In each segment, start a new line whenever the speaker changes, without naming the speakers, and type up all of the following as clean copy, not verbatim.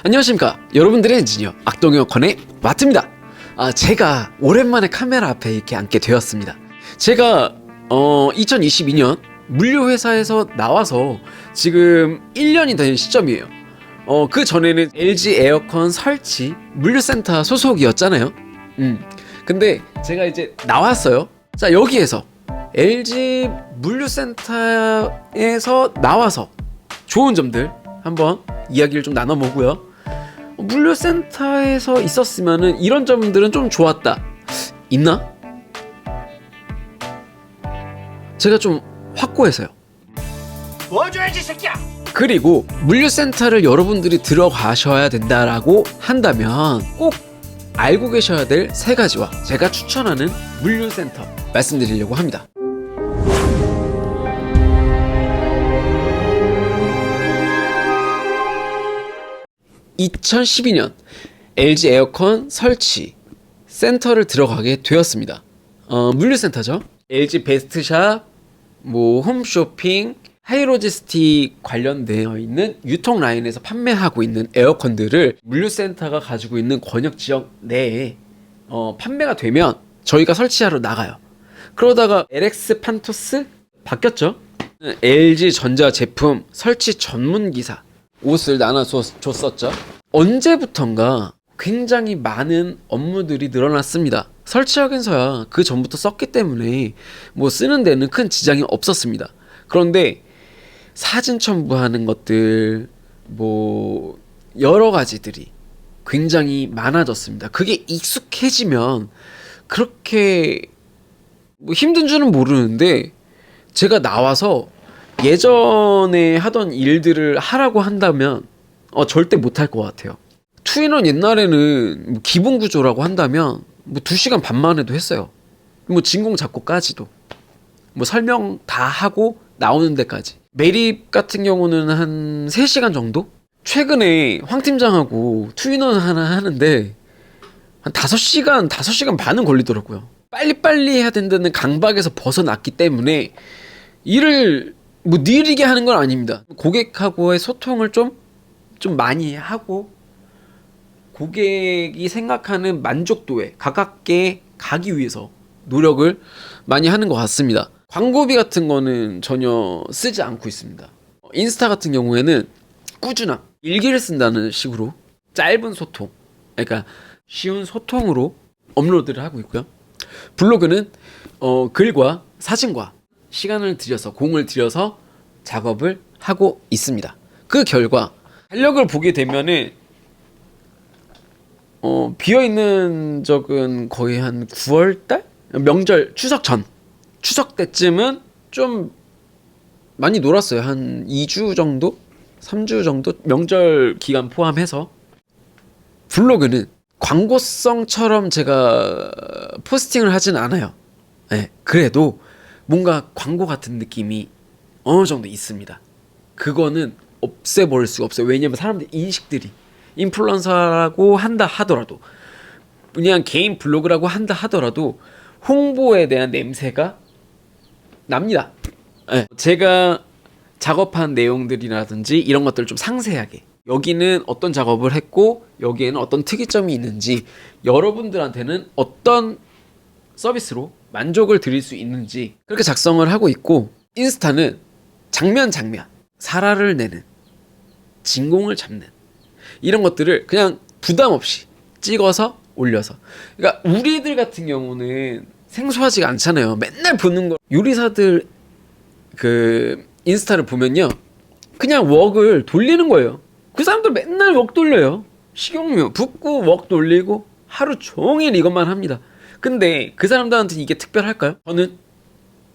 안녕하십니까, 여러분들의 엔지니어 악동에어컨의 마트입니다. 제가 오랜만에 카메라 앞에 이렇게 앉게 되었습니다. 제가 2022년 물류회사에서 나와서 지금 1년이 된 시점이에요. 그 전에는 LG 에어컨 설치 물류센터 소속이었잖아요. 근데 제가 이제 나왔어요. 자, 여기에서 LG 물류센터에서 나와서 좋은 점들 한번 이야기를 좀 나눠보고요. 물류센터에서 있었으면은 이런 점들은 좀 좋았다, 있나? 제가 좀 확고해서요.
도와줘야지 새끼야.
그리고 물류센터를 여러분들이 들어가셔야 된다라고 한다면 꼭 알고 계셔야 될 세 가지와 제가 추천하는 물류센터 말씀드리려고 합니다. (2012년) LG 에어컨 설치 센터를 들어가게 되었습니다. 물류센터죠. LG 베스트샵, 홈쇼핑, 하이로지스틱 관련되어 있는 유통 라인에서 판매하고 있는 에어컨들을 물류센터가 가지고 있는 권역 지역 내에 판매가 되면 저희가 설치하러 나가요. 그러다가 LX 판토스 바뀌었죠. LG 전자 제품 설치 전문 기사 옷을 나눠줬었죠. 언제부턴가 굉장히 많은 업무들이 늘어났습니다. 설치하면서야 그 전부터 썼기 때문에 쓰는 데는 큰 지장이 없었습니다. 그런데 사진 첨부하는 것들, 여러 가지들이 굉장히 많아졌습니다. 그게 익숙해지면 그렇게 힘든 줄은 모르는데, 제가 나와서 예전에 하던 일들을 하라고 한다면 절대 못할 것 같아요. 투인원 옛날에는 기본 구조라고 한다면 2시간 반만 해도 했어요. 진공 잡고까지도 설명 다 하고 나오는 데까지. 매립 같은 경우는 한 3시간 정도? 최근에 황 팀장하고 투인원 하나 하는데 한 5시간 반은 걸리더라고요. 빨리빨리 해야 된다는 강박에서 벗어났기 때문에 일을 느리게 하는 건 아닙니다. 고객하고의 소통을 좀 많이 하고 고객이 생각하는 만족도에 가깝게 가기 위해서 노력을 많이 하는 것 같습니다. 광고비 같은 거는 전혀 쓰지 않고 있습니다. 인스타 같은 경우에는 꾸준함, 일기를 쓴다는 식으로 짧은 소통, 그러니까 쉬운 소통으로 업로드를 하고 있고요. 블로그는 글과 사진과 시간을 들여서, 공을 들여서 작업을 하고 있습니다. 그 결과 달력을 보게 되면은 비어있는 적은 거의 한 9월달? 명절, 추석 때쯤은 좀 많이 놀았어요. 한 2주 정도? 3주 정도? 명절 기간 포함해서. 블로그는 광고성처럼 제가 포스팅을 하진 않아요. 네, 그래도 뭔가 광고 같은 느낌이 어느 정도 있습니다. 그거는 없애버릴 수가 없어요. 왜냐면 사람들 인식들이 인플루언서라고 한다 하더라도, 그냥 개인 블로그라고 한다 하더라도 홍보에 대한 냄새가 납니다. 네. 제가 작업한 내용들이라든지 이런 것들을 좀 상세하게, 여기는 어떤 작업을 했고 여기에는 어떤 특이점이 있는지, 여러분들한테는 어떤 서비스로 만족을 드릴 수 있는지 그렇게 작성을 하고 있고, 인스타는 장면 살아를 내는, 진공을 잡는 이런 것들을 그냥 부담 없이 찍어서 올려서, 그러니까 우리들 같은 경우는 생소하지가 않잖아요. 맨날 보는 거. 요리사들 그 인스타를 보면요, 그냥 웍을 돌리는 거예요. 그 사람들 맨날 웍 돌려요. 식용유 붓고 웍 돌리고 하루 종일 이것만 합니다. 근데 그 사람들한테는 이게 특별할까요? 저는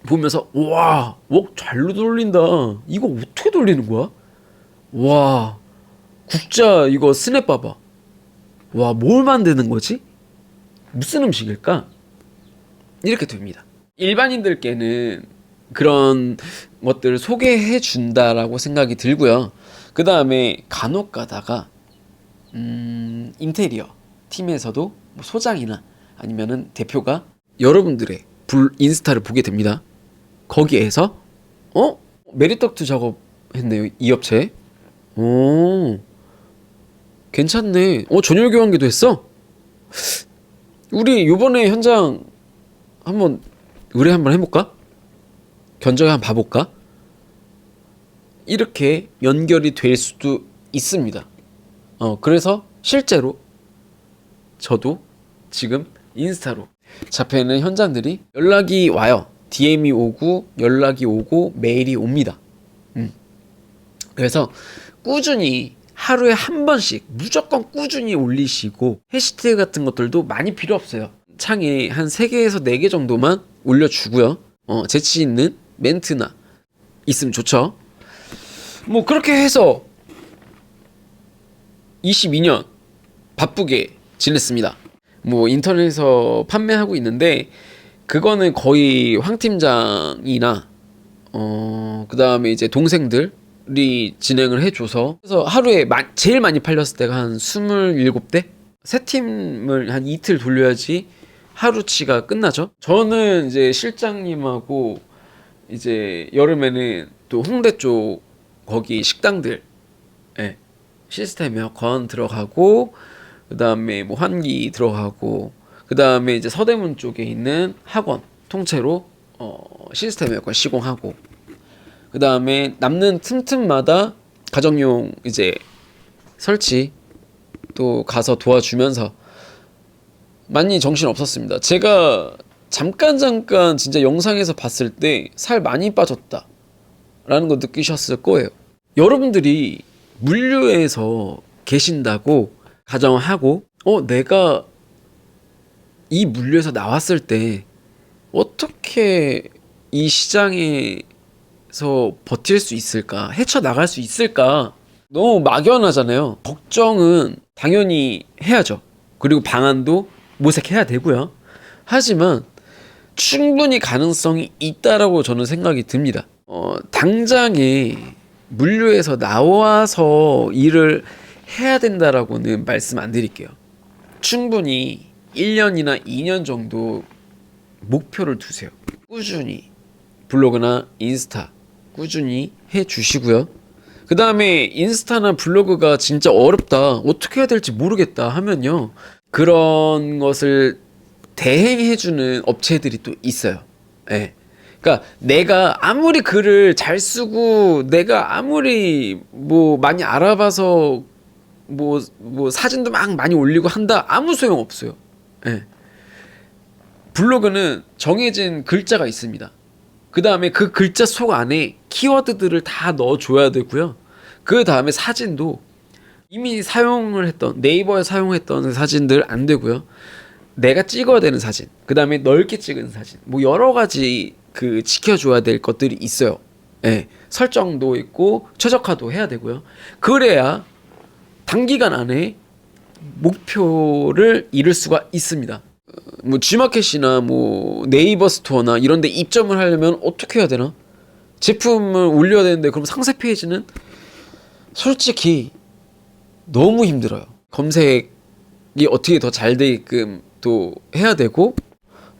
보면서 와, 웍 잘로 돌린다. 이거 어떻게 돌리는 거야? 와, 국자 이거 스냅 봐봐. 와, 뭘 만드는 거지? 무슨 음식일까? 이렇게 됩니다. 일반인들께는 그런 것들을 소개해 준다라고 생각이 들고요. 그 다음에 간혹 가다가 인테리어 팀에서도 소장이나 아니면은 대표가 여러분들의 인스타를 보게 됩니다. 거기에서 메리덕트 작업했네요, 이 업체. 괜찮네. 전열 교환기도 했어? 우리 요번에 현장 한번 의뢰 한번 해볼까? 견적 한번 봐볼까? 이렇게 연결이 될 수도 있습니다. 그래서 실제로 저도 지금 인스타로 잡혀있는 현장들이 연락이 와요. DM이 오고 연락이 오고 메일이 옵니다. 그래서 꾸준히 하루에 한 번씩 무조건 꾸준히 올리시고 해시태그 같은 것들도 많이 필요 없어요. 창에 한 3개에서 4개 정도만 올려주고요. 재치 있는 멘트나 있으면 좋죠. 뭐 그렇게 해서 22년 바쁘게 지냈습니다. 뭐 인터넷에서 판매하고 있는데 그거는 거의 황 팀장이나 그 다음에 이제 동생들이 진행을 해줘서 그래서 하루에 제일 많이 팔렸을 때가 한 27대? 세 팀을 한 이틀 돌려야지 하루치가 끝나죠. 저는 이제 실장님하고 이제 여름에는 또 홍대 쪽 거기 식당들 시스템 에어컨 들어가고 그 다음에 뭐 환기 들어가고 그 다음에 이제 서대문 쪽에 있는 학원 통째로 시스템 에어컨 시공하고 그 다음에 남는 틈틈마다 가정용 이제 설치 또 가서 도와주면서 많이 정신 없었습니다. 제가 잠깐 진짜 영상에서 봤을 때 살 많이 빠졌다 라는 거 느끼셨을 거예요. 여러분들이 물류에서 계신다고 가정하고 내가 이 물류에서 나왔을 때 어떻게 이 시장에서 버틸 수 있을까? 헤쳐나갈 수 있을까? 너무 막연하잖아요. 걱정은 당연히 해야죠. 그리고 방안도 모색해야 되고요. 하지만 충분히 가능성이 있다라고 저는 생각이 듭니다. 당장에 물류에서 나와서 일을 해야 된다라고는 말씀 안 드릴게요. 충분히 1년이나 2년 정도 목표를 두세요. 꾸준히 블로그나 인스타 꾸준히 해 주시고요. 그 다음에 인스타나 블로그가 진짜 어렵다, 어떻게 해야 될지 모르겠다 하면요, 그런 것을 대행해주는 업체들이 또 있어요. 그러니까 내가 아무리 글을 잘 쓰고 내가 아무리 뭐 많이 알아봐서 뭐 사진도 막 많이 올리고 한다, 아무 소용 없어요. 블로그는 정해진 글자가 있습니다. 그 다음에 그 글자 속 안에 키워드들을 다 넣어줘야 되고요. 그 다음에 사진도 이미 사용을 했던, 네이버에 사용했던 사진들 안 되고요. 내가 찍어야 되는 사진, 그 다음에 넓게 찍은 사진, 뭐 여러 가지 지켜줘야 될 것들이 있어요. 설정도 있고 최적화도 해야 되고요. 그래야 단기간 안에 목표를 이룰 수가 있습니다. 뭐 G마켓이나 뭐 네이버 스토어나 이런 데 입점을 하려면 어떻게 해야 되나? 제품을 올려야 되는데 그럼 상세 페이지는 솔직히 너무 힘들어요. 검색이 어떻게 더 잘 되게끔 또 해야 되고,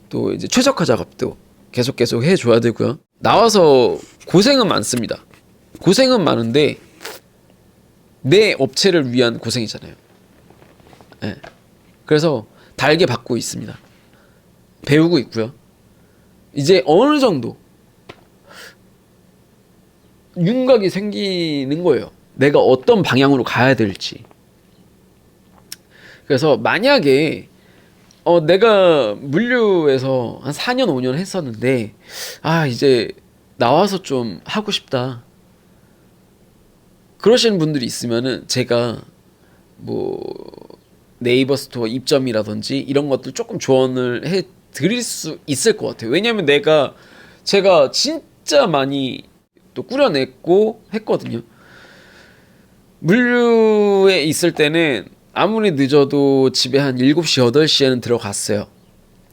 또 이제 최적화 작업도 계속 해줘야 되고요. 나와서 고생은 많습니다. 고생은 많은데 내 업체를 위한 고생이잖아요. 그래서 달게 받고 있습니다. 배우고 있고요. 이제 어느 정도 윤곽이 생기는 거예요. 내가 어떤 방향으로 가야 될지. 그래서 만약에 내가 물류에서 한 4년 5년 했었는데 이제 나와서 좀 하고 싶다, 그러시는 분들이 있으면은 제가 뭐 네이버 스토어 입점이라든지 이런 것들 조금 조언을 해 드릴 수 있을 것 같아요. 왜냐면 제가 진짜 많이 또 꾸려냈고 했거든요. 물류에 있을 때는 아무리 늦어도 집에 한 7시, 8시에는 들어갔어요.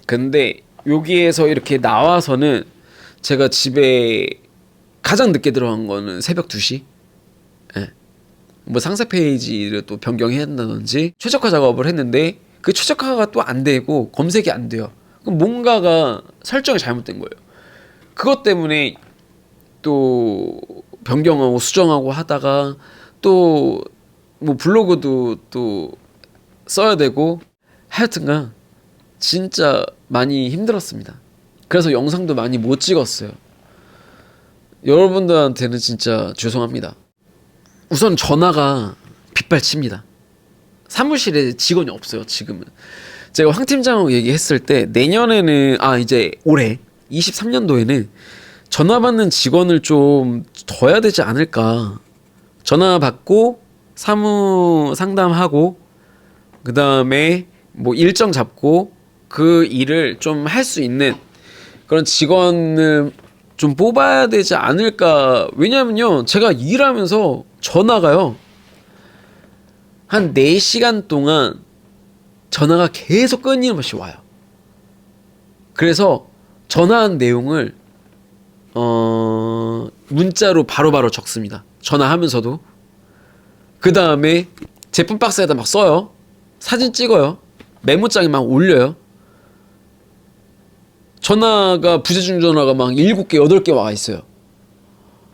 근데 여기에서 이렇게 나와서는 제가 집에 가장 늦게 들어간 거는 새벽 2시? 뭐 상세 페이지를 또 변경해야 한다든지 최적화 작업을 했는데 그 최적화가 또 안 되고 검색이 안 돼요. 그럼 뭔가가 설정이 잘못된 거예요. 그것 때문에 또 변경하고 수정하고 하다가 또 뭐 블로그도 또 써야 되고 하여튼간 진짜 많이 힘들었습니다. 그래서 영상도 많이 못 찍었어요. 여러분들한테는 진짜 죄송합니다. 우선 전화가 빗발칩니다. 사무실에 직원이 없어요. 지금은 제가 황 팀장하고 얘기했을 때 내년에는 이제 올해 23년도에는 전화 받는 직원을 좀 둬야 되지 않을까. 전화 받고 사무 상담하고 그 다음에 뭐 일정 잡고 그 일을 좀 할 수 있는 그런 직원을 좀 뽑아야 되지 않을까. 왜냐면요, 제가 일하면서 전화가요 한 4시간 동안 전화가 계속 끊임없이 와요. 그래서 전화한 내용을 문자로 바로바로 적습니다. 전화하면서도. 그 다음에 제품 박스에다 막 써요. 사진 찍어요. 메모장에 막 올려요. 전화가 부재중 전화가 막 7개 8개 와 있어요.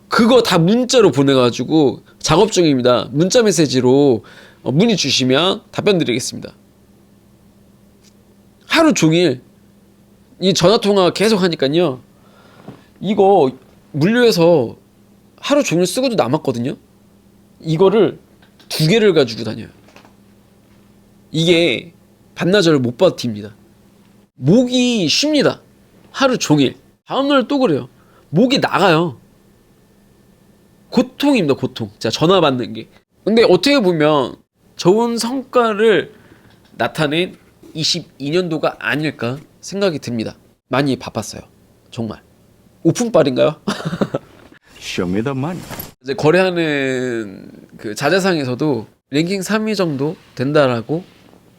그거 다 문자로 보내가지고 작업 중입니다. 문자 메시지로 문의 주시면 답변 드리겠습니다. 하루 종일 이 전화통화 계속 하니까요, 이거 물류에서 하루 종일 쓰고도 남았거든요. 이거를 2개를 가지고 다녀요. 이게 반나절을 못 버팁니다. 목이 쉽니다. 하루 종일. 다음날 또 그래요. 목이 나가요. 고통입니다. 고통. 자, 전화 받는 게. 근데 어떻게 보면 좋은 성과를 나타낸 22년도가 아닐까 생각이 듭니다. 많이 바빴어요. 정말. 오픈빨인가요?
Show me the money.
이제 거래하는 그 자재상에서도 랭킹 3위 정도 된다라고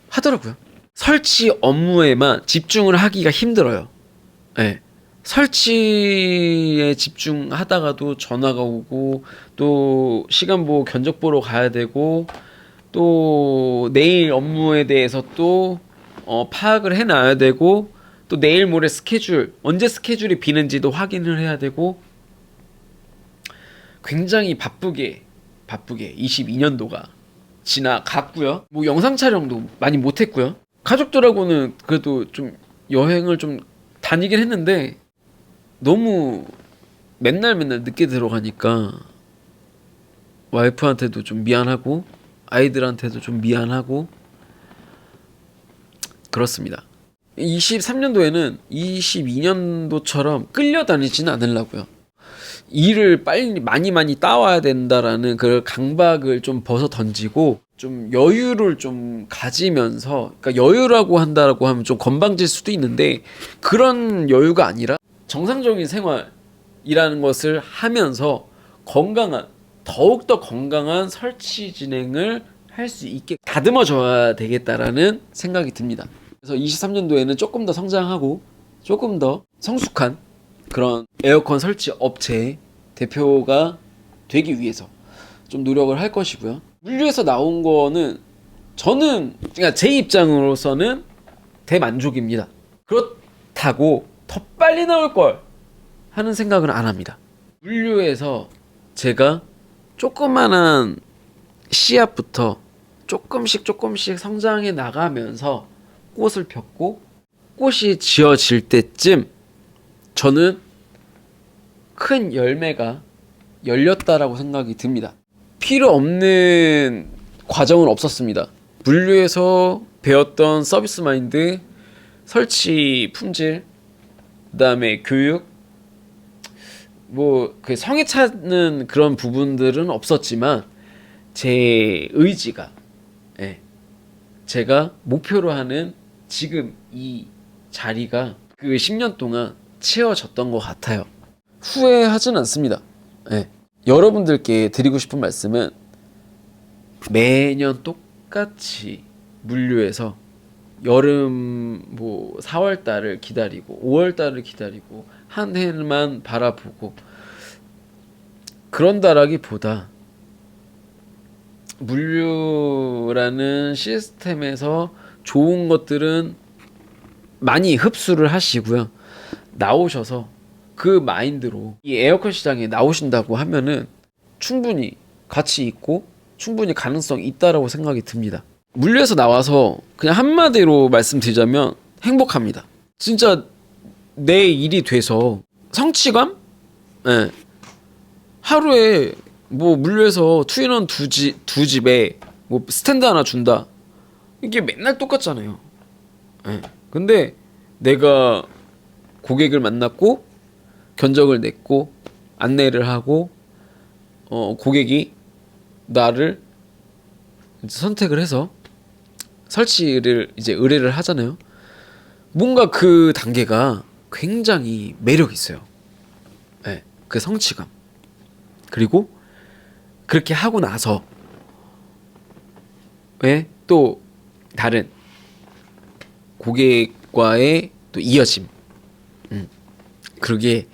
하더라고요. 설치 업무에만 집중을 하기가 힘들어요. 네. 설치에 집중하다가도 전화가 오고, 또 시간 보고 견적 보러 가야 되고, 또 내일 업무에 대해서 또 파악을 해놔야 되고, 또 내일 모레 스케줄, 언제 스케줄이 비는지도 확인을 해야 되고, 굉장히 바쁘게 22년도가 지나갔고요. 뭐 영상 촬영도 많이 못했고요. 가족들하고는 그래도 좀 여행을 좀 다니긴 했는데 너무 맨날 늦게 들어가니까 와이프한테도 좀 미안하고 아이들한테도 좀 미안하고 그렇습니다. 23년도에는 22년도처럼 끌려다니지는 않으려고요. 일을 빨리 많이 따와야 된다라는 그 강박을 좀 벗어 던지고 좀 여유를 좀 가지면서, 그러니까 여유라고 한다라고 하면 좀 건방질 수도 있는데 그런 여유가 아니라 정상적인 생활이라는 것을 하면서 더욱더 건강한 설치 진행을 할 수 있게 다듬어줘야 되겠다라는 생각이 듭니다. 그래서 23년도에는 조금 더 성장하고 조금 더 성숙한 그런 에어컨 설치 업체 대표가 되기 위해서 좀 노력을 할 것이고요. 물류에서 나온 거는 저는 그러니까 제 입장으로서는 대만족입니다. 그렇다고 더 빨리 나올 걸 하는 생각은 안 합니다. 물류에서 제가 조그만한 씨앗부터 조금씩 성장해 나가면서 꽃을 폈고, 꽃이 지어질 때쯤 저는 큰 열매가 열렸다라고 생각이 듭니다. 필요 없는 과정은 없었습니다. 물류에서 배웠던 서비스 마인드, 설치 품질, 그다음에 교육, 뭐 그 성에 차는 그런 부분들은 없었지만 제 의지가, 제가 목표로 하는 지금 이 자리가 그 10년 동안 채워졌던 것 같아요. 후회하진 않습니다. 여러분들께 드리고 싶은 말씀은 매년 똑같이 물류에서 여름 뭐 4월 달을 기다리고 5월 달을 기다리고 한 해만 바라보고 그런다라기보다 물류라는 시스템에서 좋은 것들은 많이 흡수를 하시고요. 나오셔서 그 마인드로 이 에어컨 시장에 나오신다고 하면은 충분히 가치 있고 충분히 가능성이 있다라고 생각이 듭니다. 물류에서 나와서 그냥 한마디로 말씀드리자면 행복합니다. 진짜 내 일이 돼서 성취감? 예. 하루에 뭐 물류에서 투인원 두 집에 뭐 스탠드 하나 준다. 이게 맨날 똑같잖아요. 예. 근데 내가 고객을 만났고 견적을 냈고 안내를 하고 고객이 나를 이제 선택을 해서 설치를 이제 의뢰를 하잖아요. 뭔가 그 단계가 굉장히 매력 있어요. 네, 그 성취감. 그리고 그렇게 하고 나서 또 다른 고객과의 또 이어짐. 그게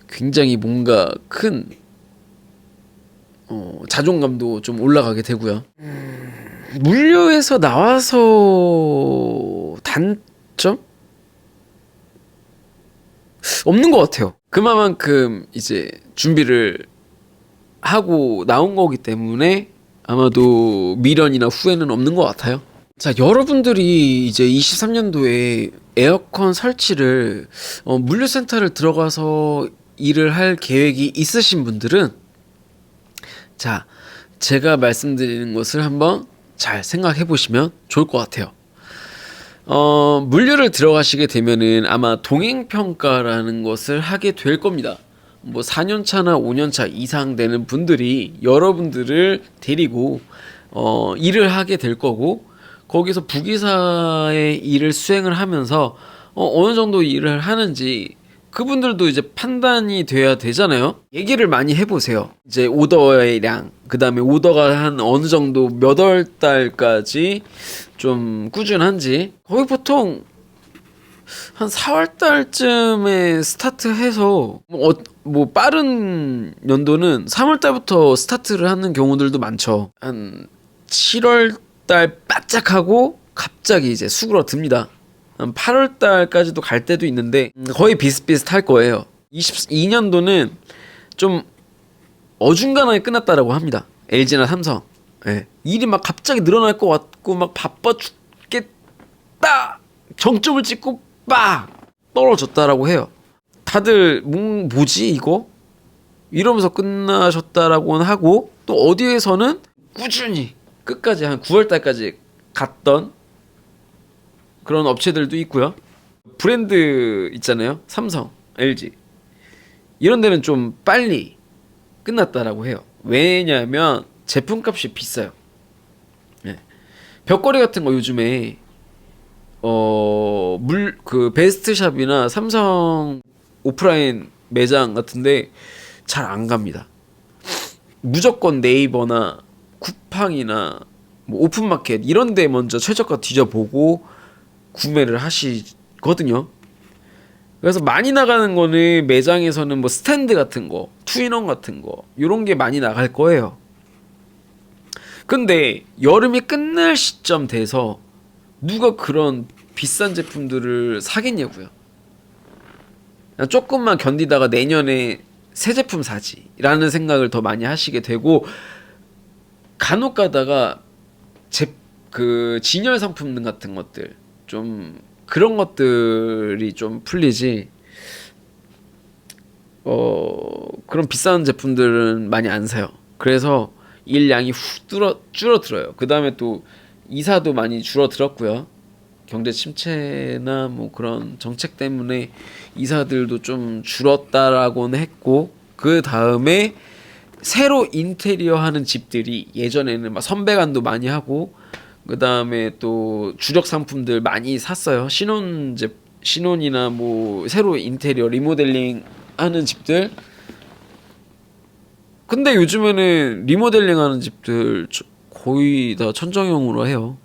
굉장히 뭔가 큰 자존감도 좀 올라가게 되고요. 물류에서 나와서 단점? 없는 것 같아요. 그만큼 이제 준비를 하고 나온 거기 때문에 아마도 미련이나 후회는 없는 것 같아요. 자, 여러분들이 이제 23년도에 에어컨 설치를 물류센터를 들어가서 일을 할 계획이 있으신 분들은 자, 제가 말씀드리는 것을 한번 잘 생각해 보시면 좋을 것 같아요. 물류를 들어가시게 되면은 아마 동행평가라는 것을 하게 될 겁니다. 뭐 4년차나 5년차 이상 되는 분들이 여러분들을 데리고 일을 하게 될 거고, 거기서 부기사의 일을 수행을 하면서 어느 정도 일을 하는지 그분들도 이제 판단이 돼야 되잖아요. 얘기를 많이 해보세요. 이제 오더의 량, 그 다음에 오더가 한 어느 정도 몇 월 달까지 좀 꾸준한지. 거의 보통 한 4월 달쯤에 스타트해서 뭐 빠른 연도는 3월 달부터 스타트를 하는 경우들도 많죠. 한 7월 달 바짝하고 갑자기 이제 수그러듭니다. 한 8월 달까지도 갈 때도 있는데 거의 비슷비슷할 거예요. 22년도는 좀 어중간하게 끝났다라고 합니다. LG나 삼성. 예. 일이 막 갑자기 늘어날 것 같고 막 바빠 죽겠다 정점을 찍고 빡 떨어졌다라고 해요. 다들 뭐지 이거? 이러면서 끝나셨다라고는 하고, 또 어디에서는 꾸준히 끝까지 한 9월 달까지 갔던 그런 업체들도 있고요. 브랜드 있잖아요. 삼성, LG. 이런 데는 좀 빨리 끝났다라고 해요. 왜냐하면 제품값이 비싸요. 네. 벽걸이 같은 거 요즘에 그 베스트샵이나 삼성 오프라인 매장 같은데 잘 안 갑니다. 무조건 네이버나 쿠팡이나 뭐 오픈마켓 이런 데 먼저 최저가 뒤져보고 구매를 하시거든요. 그래서 많이 나가는 거는 매장에서는 뭐 스탠드 같은 거, 투인원 같은 거 요런 게 많이 나갈 거예요. 근데 여름이 끝날 시점 돼서 누가 그런 비싼 제품들을 사겠냐고요. 조금만 견디다가 내년에 새 제품 사지 라는 생각을 더 많이 하시게 되고, 간혹 가다가 그 진열 상품 같은 것들 좀 그런 것들이 좀 풀리지, 그런 비싼 제품들은 많이 안 사요. 그래서 일량이 줄어들어요. 그 다음에 또 이사도 많이 줄어들었고요. 경제 침체나 뭐 그런 정책 때문에 이사들도 좀 줄었다라고는 했고, 그 다음에 새로 인테리어 하는 집들이 예전에는 막 선배관도 많이 하고, 그 다음에 또 주력 상품들 많이 샀어요. 신혼이나 뭐 새로 인테리어 리모델링 하는 집들. 근데 요즘에는 리모델링 하는 집들 거의 다 천정형으로 해요.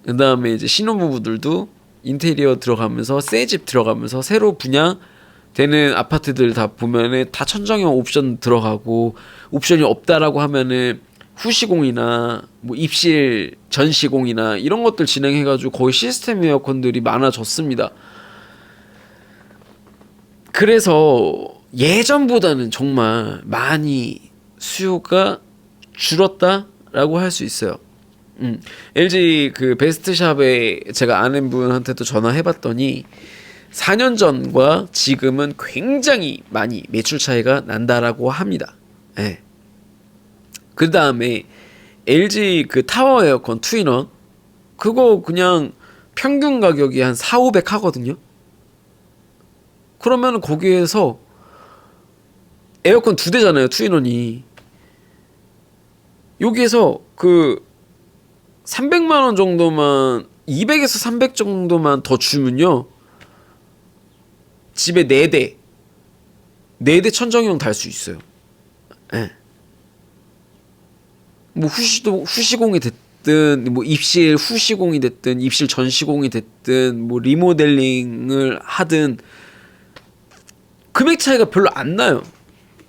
그 다음에 이제 신혼부부들도 인테리어 들어가면서 새 집 들어가면서 새로 분양되는 아파트들 다 보면은 다 천정형 옵션 들어가고, 옵션이 없다라고 하면은 후시공이나 뭐 입실 전시공이나 이런 것들 진행해가지고 거의 시스템 에어컨들이 많아졌습니다. 그래서 예전보다는 정말 많이 수요가 줄었다라고 할 수 있어요. LG 그 베스트샵에 제가 아는 분한테도 전화해봤더니 4년 전과 지금은 굉장히 많이 매출 차이가 난다라고 합니다. 예. 그 다음에 LG 그 타워 에어컨 투인원 그거 그냥 평균 가격이 한 4,500 하거든요. 그러면 거기에서 에어컨 2대잖아요, 투인원이. 여기에서 그 300만 원 정도만 200에서 300 정도만 더 주면요. 집에 4대 천정용 달 수 있어요. 예. 뭐 후시공이 됐든 뭐 입실 후시공이 됐든 입실 전시공이 됐든 뭐 리모델링을 하든 금액 차이가 별로 안 나요.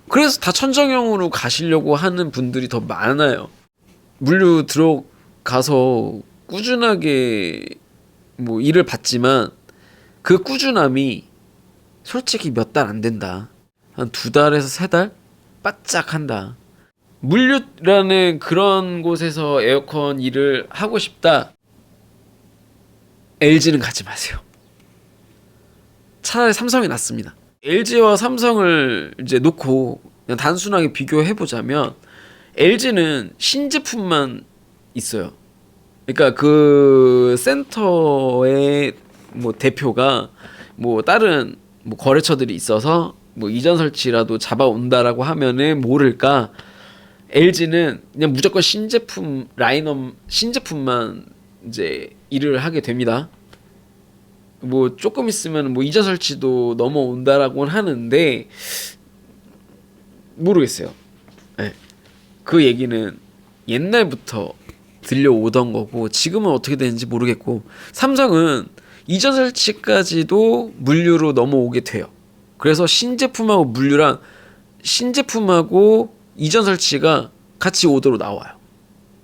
그래서 다 천정형으로 가시려고 하는 분들이 더 많아요. 물류 들어가서 꾸준하게 뭐 일을 받지만 그 꾸준함이 솔직히 몇 달 안 된다. 한 2달에서 3달 바짝 한다. 물류라는 그런 곳에서 에어컨 일을 하고 싶다. LG는 가지 마세요. 차라리 삼성이 낫습니다. LG와 삼성을 이제 놓고 그냥 단순하게 비교해 보자면 LG는 신제품만 있어요. 그러니까 그 센터의 뭐 대표가 뭐 다른 뭐 거래처들이 있어서 뭐 이전 설치라도 잡아온다라고 하면은 모를까. LG는 그냥 무조건 신제품 라인업 신제품만 이제 일을 하게 됩니다. 뭐 조금 있으면 뭐 이전 설치도 넘어온다라고는 하는데 모르겠어요. 네. 그 얘기는 옛날부터 들려오던 거고 지금은 어떻게 되는지 모르겠고 삼성은 이전 설치까지도 물류로 넘어오게 돼요. 그래서 신제품하고 물류랑 신제품하고 이전 설치가 같이 오더로 나와요.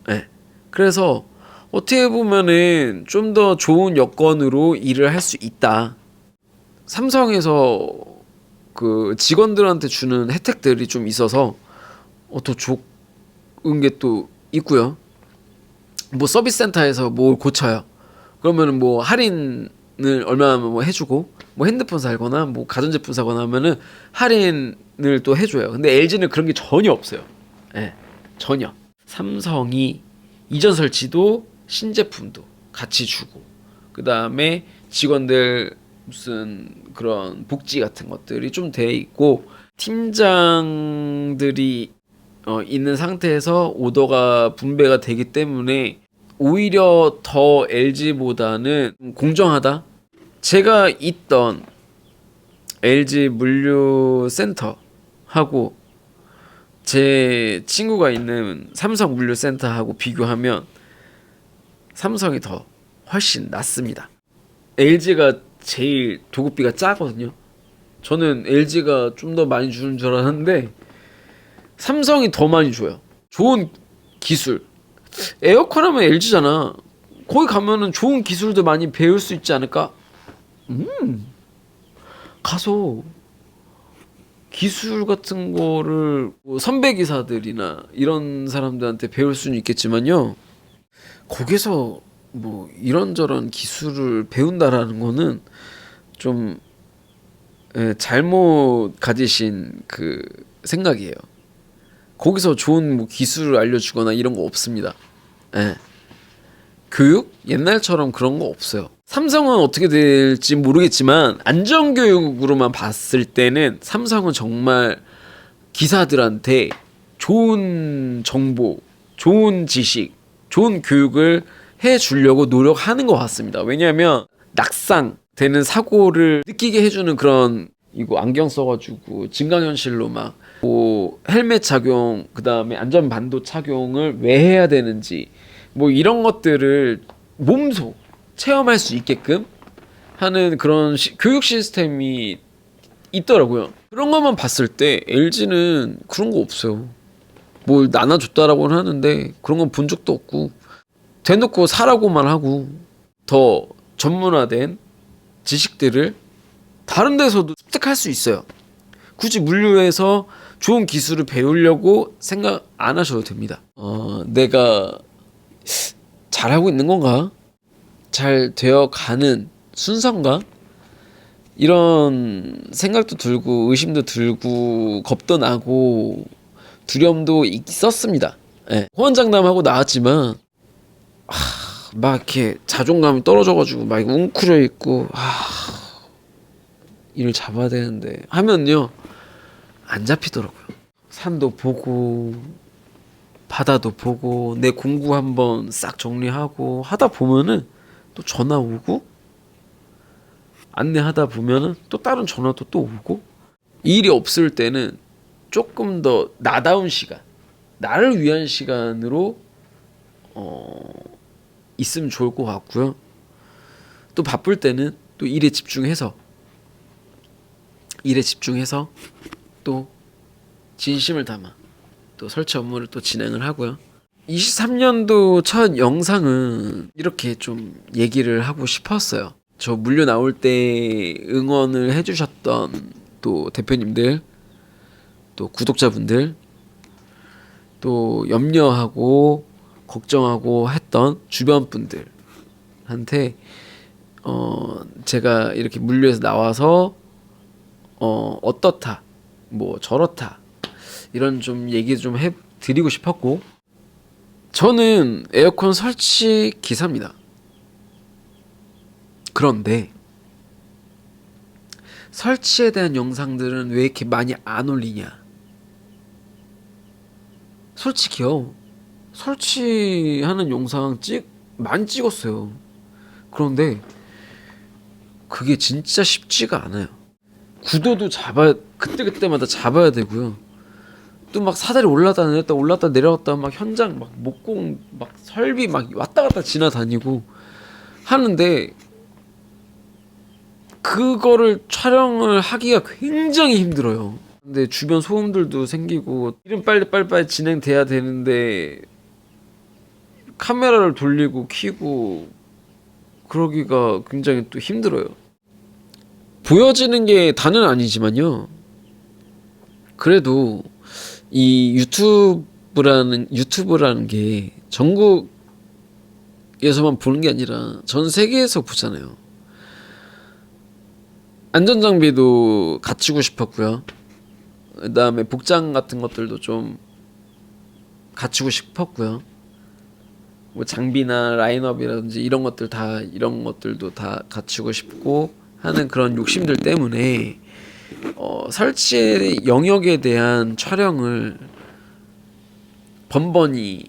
네. 그래서 어떻게 보면은 좀 더 좋은 여건으로 일을 할 수 있다. 삼성에서 그 직원들한테 주는 혜택들이 좀 있어서 더 좋은 게 또 있고요. 뭐 서비스 센터에서 뭘 고쳐요. 그러면은 뭐 할인을 얼마나 뭐 해주고 뭐 핸드폰 사거나 뭐 가전제품 사거나 하면은 할인을 또 해줘요. 근데 LG는 그런 게 전혀 없어요. 네, 전혀. 삼성이 이전 설치도 신제품도 같이 주고 그 다음에 직원들 무슨 그런 복지 같은 것들이 좀 돼 있고 팀장들이 있는 상태에서 오더가 분배가 되기 때문에 오히려 더 LG보다는 공정하다. 제가 있던 LG 물류센터하고 제 친구가 있는 삼성 물류센터하고 비교하면 삼성이 더 훨씬 낫습니다. LG가 제일 도급비가 짜거든요. 저는 LG가 좀 더 많이 주는 줄 알았는데 삼성이 더 많이 줘요. 좋은 기술. 에어컨 하면 LG잖아. 거기 가면은 좋은 기술도 많이 배울 수 있지 않을까? 가서 기술 같은 거를 뭐 선배 기사들이나 이런 사람들한테 배울 수는 있겠지만요. 거기서 뭐 이런저런 기술을 배운다라는 거는 좀 잘못 가지신 그 생각이에요. 거기서 좋은 뭐 기술을 알려주거나 이런 거 없습니다. 예. 교육? 옛날처럼 그런 거 없어요. 삼성은 어떻게 될지 모르겠지만 안전교육으로만 봤을 때는 삼성은 정말 기사들한테 좋은 정보, 좋은 지식, 좋은 교육을 해주려고 노력하는 것 같습니다. 왜냐하면 낙상되는 사고를 느끼게 해주는 그런 이거 안경 써가지고 증강현실로 막 뭐 헬멧 착용 그 다음에 안전반도 착용을 왜 해야 되는지 뭐 이런 것들을 몸소 체험할 수 있게끔 하는 그런 교육 시스템이 있더라고요. 그런 것만 봤을 때 LG는 그런 거 없어요. 뭘 나눠줬다라고는 하는데 그런 건 본 적도 없고 대놓고 사라고만 하고 더 전문화된 지식들을 다른 데서도 습득할 수 있어요. 굳이 물류에서 좋은 기술을 배우려고 생각 안 하셔도 됩니다. 내가 잘하고 있는 건가? 잘 되어가는 순서인가? 이런 생각도 들고 의심도 들고 겁도 나고 두려움도 있었습니다. 예. 호언장담하고 나왔지만 막 이렇게 자존감이 떨어져가지고 막 웅크려 있고 일을 잡아야 되는데 하면요 안 잡히더라고요. 산도 보고 바다도 보고 내 공부 한번 싹 정리하고 하다 보면은 또 전화 오고 안내하다 보면은 또 다른 전화도 또 오고 일이 없을 때는 조금 더 나다운 시간 나를 위한 시간으로 있으면 좋을 것 같고요. 또 바쁠 때는 또 일에 집중해서 또 진심을 담아 또 설치 업무를 또 진행을 하고요. 23년도 첫 영상은 이렇게 좀 얘기를 하고 싶었어요. 저 물류 나올 때 응원을 해주셨던 또 대표님들 또 구독자분들 또 염려하고 걱정하고 했던 주변 분들한테 제가 이렇게 물류에서 나와서 어떻다 뭐 저렇다 이런 좀 얘기 좀 해드리고 싶었고 저는 에어컨 설치 기사입니다. 그런데 설치에 대한 영상들은 왜 이렇게 많이 안 올리냐? 솔직히요. 설치하는 영상 많이 찍었어요. 그런데 그게 진짜 쉽지가 않아요. 구도도 그때마다 잡아야 되고요. 또 막 사다리 올랐다 내려갔다 막 현장 막 목공 막 설비 막 왔다 갔다 지나다니고 하는데 그거를 촬영을 하기가 굉장히 힘들어요. 근데 주변 소음들도 생기고 일은 빨리 진행돼야 되는데 카메라를 돌리고 켜고 그러기가 굉장히 또 힘들어요. 보여지는 게 다는 아니지만요. 그래도 이 유튜브라는 게 전국에서만 보는 게 아니라 전 세계에서 보잖아요. 안전장비도 갖추고 싶었고요. 그 다음에 복장 같은 것들도 좀 갖추고 싶었고요. 뭐 장비나 라인업이라든지 이런 것들도 다 갖추고 싶고 하는 그런 욕심들 때문에 설치의 영역에 대한 촬영을 번번이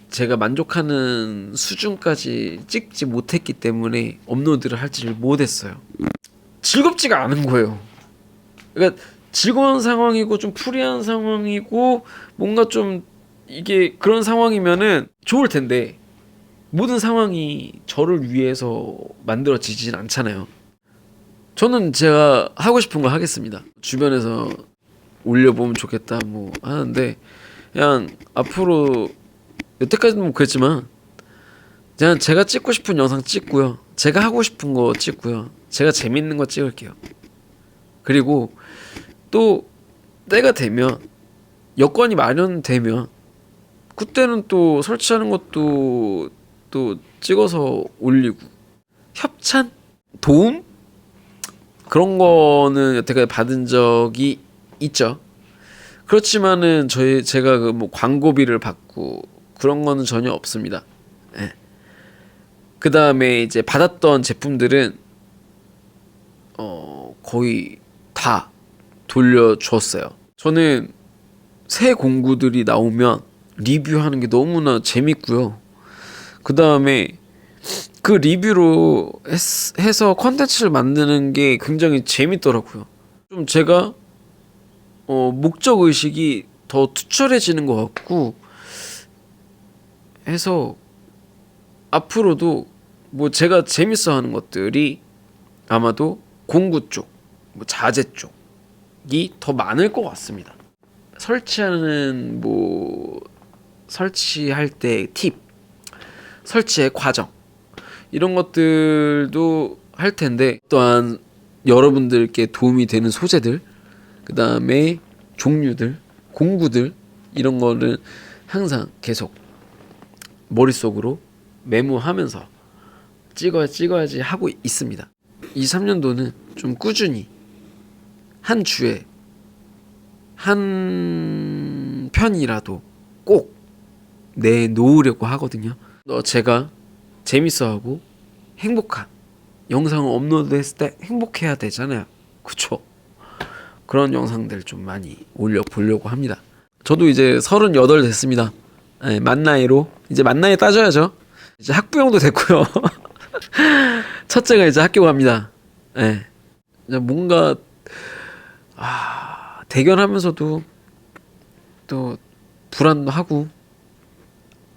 제가 만족하는 수준까지 찍지 못했기 때문에 업로드를 하지를 못했어요. 즐겁지가 않은 거예요. 그러니까 즐거운 상황이고 좀 프리한 상황이고 뭔가 좀 이게 그런 상황이면은 좋을 텐데 모든 상황이 저를 위해서 만들어지진 않잖아요. 저는 제가 하고 싶은 거 하겠습니다. 주변에서 올려보면 좋겠다 뭐 하는데 그냥 앞으로 여태까지는 뭐 그랬지만 그냥 제가 찍고 싶은 영상 찍고요. 제가 하고 싶은 거 찍고요. 제가 재밌는 거 찍을게요. 그리고 또 때가 되면 여건이 마련되면 그때는 또 설치하는 것도 또 찍어서 올리고 협찬? 도움? 그런 거는 여태까지 받은 적이 있죠. 그렇지만은 제가 그 뭐 광고비를 받고 그런 거는 전혀 없습니다. 예. 그 다음에 이제 받았던 제품들은 거의 다 돌려주었어요. 저는 새 공구들이 나오면 리뷰하는 게 너무나 재밌고요. 그 다음에 그 리뷰로 해서 컨텐츠를 만드는 게 굉장히 재밌더라고요. 좀 제가 목적 의식이 더 투철해지는 것 같고 해서 앞으로도 뭐 제가 재밌어하는 것들이 아마도 공구 쪽, 뭐 자재 쪽이 더 많을 것 같습니다. 설치할 때 팁, 설치의 과정 이런 것들도 할 텐데 또한 여러분들께 도움이 되는 소재들, 그 다음에 종류들 공구들 이런 거를 항상 계속 머릿속으로 메모하면서 찍어야지 하고 있습니다. 23년도는 좀 꾸준히 한 주에 한 편이라도 꼭 내놓으려고 하거든요. 제가 재밌어하고 행복한 영상을 업로드했을 때 행복해야 되잖아요. 그쵸? 그런 영상들 좀 많이 올려보려고 합니다. 저도 이제 38 됐습니다. 네, 만 나이로 이제 만 나이 따져야죠. 이제 학부형도 됐고요. 첫째가 이제 학교 갑니다. 네. 이제 뭔가 대견하면서도 또 불안도 하고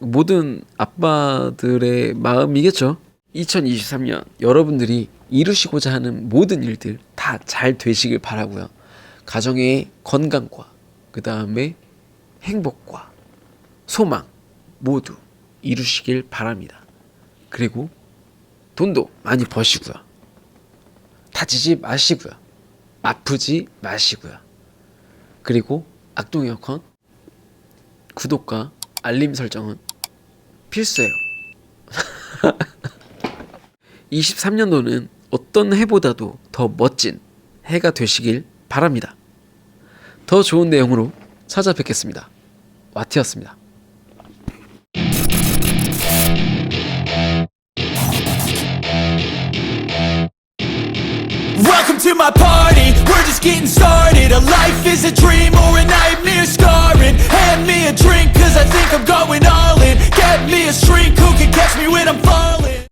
모든 아빠들의 마음이겠죠. 2023년 여러분들이 이루시고자 하는 모든 일들 다 잘 되시길 바라고요. 가정의 건강과 그 다음에 행복과 소망 모두 이루시길 바랍니다. 그리고 돈도 많이 버시고요. 다치지 마시고요. 아프지 마시고요. 그리고 악동 에어컨 구독과 알림 설정은 필수예요. 23년도는 어떤 해보다도 더 멋진 해가 되시길 바랍니다. 더 좋은 내용으로 찾아뵙겠습니다. 와티였습니다.
Welcome to my party, we're just getting started. A life is a dream or a nightmare scarring. Hand me a drink cause I think I'm going all in. Get me a shrink who can catch me when I'm falling.